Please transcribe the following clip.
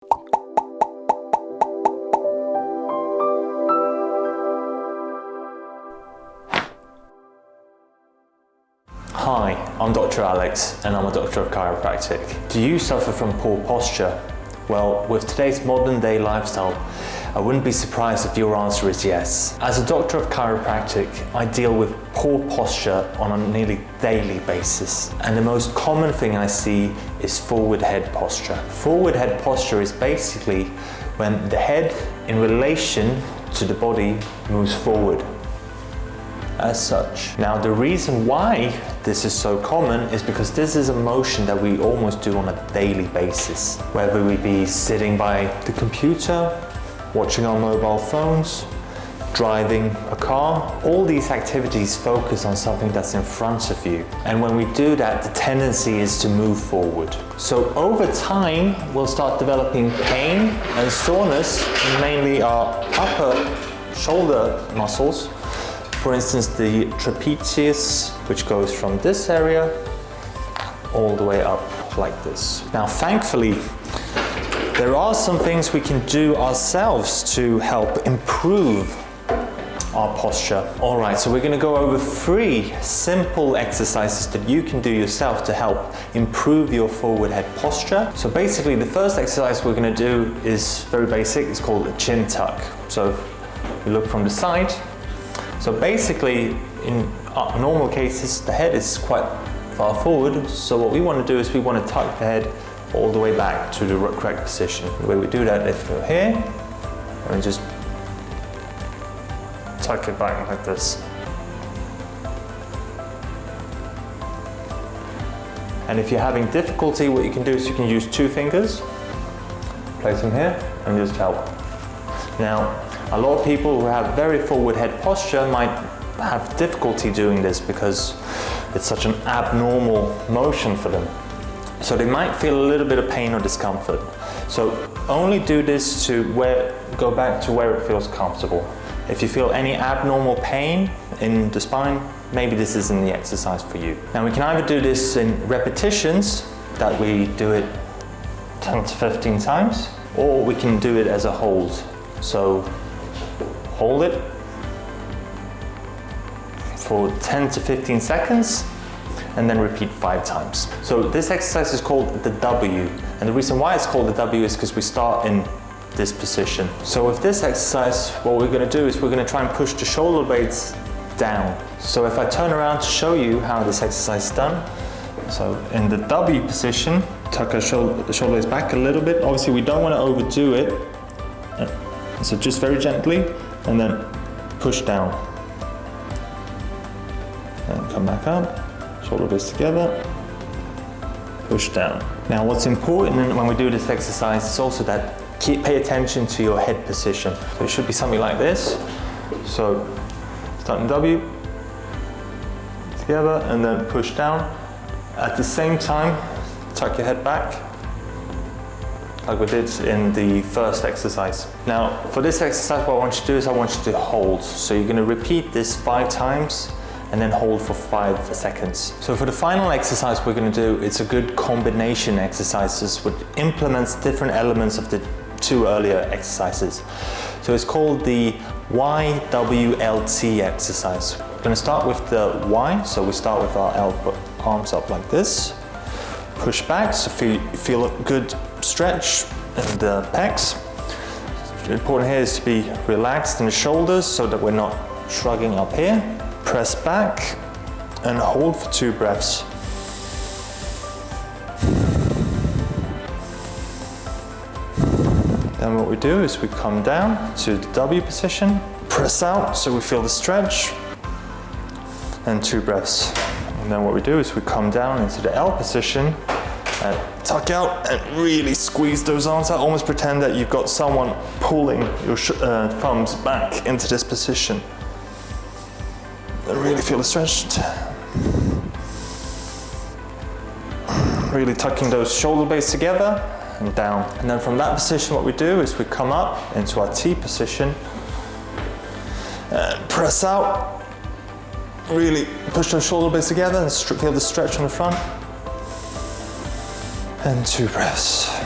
Hi, I'm Dr. Alex and I'm a doctor of chiropractic. Do you suffer from poor posture? Well, with today's modern day lifestyle, I wouldn't be surprised if your answer is yes. As a doctor of chiropractic, I deal with poor posture on a nearly daily basis. And the most common thing I see is forward head posture. Forward head posture is basically when the head in relation to the body moves forward. As such. Now the reason why this is so common is because this is a motion that we almost do on a daily basis. Whether we be sitting by the computer, watching our mobile phones, driving a car, all these activities focus on something that's in front of you. And when we do that, the tendency is to move forward. So over time, we'll start developing pain and soreness in mainly our upper shoulder muscles. For instance, the trapezius, which goes from this area all the way up like this. Now, thankfully, there are some things we can do ourselves to help improve our posture. All right, so we're going to go over 3 simple exercises that you can do yourself to help improve your forward head posture. So basically, the first exercise we're going to do is very basic. It's called a chin tuck. So you look from the side. So basically, in normal cases, the head is quite far forward. So what we want to do is we want to tuck the head all the way back to the correct position. The way we do that is go here and just tuck it back like this. And if you're having difficulty, what you can do is you can use 2 fingers, place them here, and just help. Now, a lot of people who have very forward head posture might have difficulty doing this because it's such an abnormal motion for them. So they might feel a little bit of pain or discomfort. So only do this to go back to where it feels comfortable. If you feel any abnormal pain in the spine, maybe this isn't the exercise for you. Now we can either do this in repetitions, that we do it 10 to 15 times, or we can do it as a hold. So hold it for 10 to 15 seconds and then repeat 5 times. So this exercise is called the W, and the reason why it's called the W is because we start in this position. So with this exercise, what we're going to do is we're going to try and push the shoulder blades down. So if I turn around to show you how this exercise is done, so in the W position, tuck the shoulder blades back a little bit. Obviously we don't want to overdo it, so just very gently, and then push down. And come back up, shoulder blades together, push down. Now what's important when we do this exercise is also that pay attention to your head position. So it should be something like this. So start in W, together, and then push down. At the same time, tuck your head back, like we did in the first exercise. Now, for this exercise, what I want you to do is I want you to hold. So you're going to repeat this 5 times and then hold for 5 seconds. So for the final exercise we're going to do, it's a good combination exercises which implements different elements of the 2 earlier exercises. So it's called the YWLT exercise. We're going to start with the Y, so we start with our arms up like this. Push back, so feel a good stretch in the pecs. The important here is to be relaxed in the shoulders so that we're not shrugging up here. Press back and hold for 2 breaths. Then what we do is we come down to the W position, press out so we feel the stretch, and 2 breaths. And then what we do is we come down into the L position and tuck out and really squeeze those arms out. Almost pretend that you've got someone pulling your thumbs back into this position. And really feel the stretch. Really tucking those shoulder blades together and down. And then from that position, what we do is we come up into our T position and press out. Really push those shoulder blades together and feel the stretch on the front. And 2 breaths.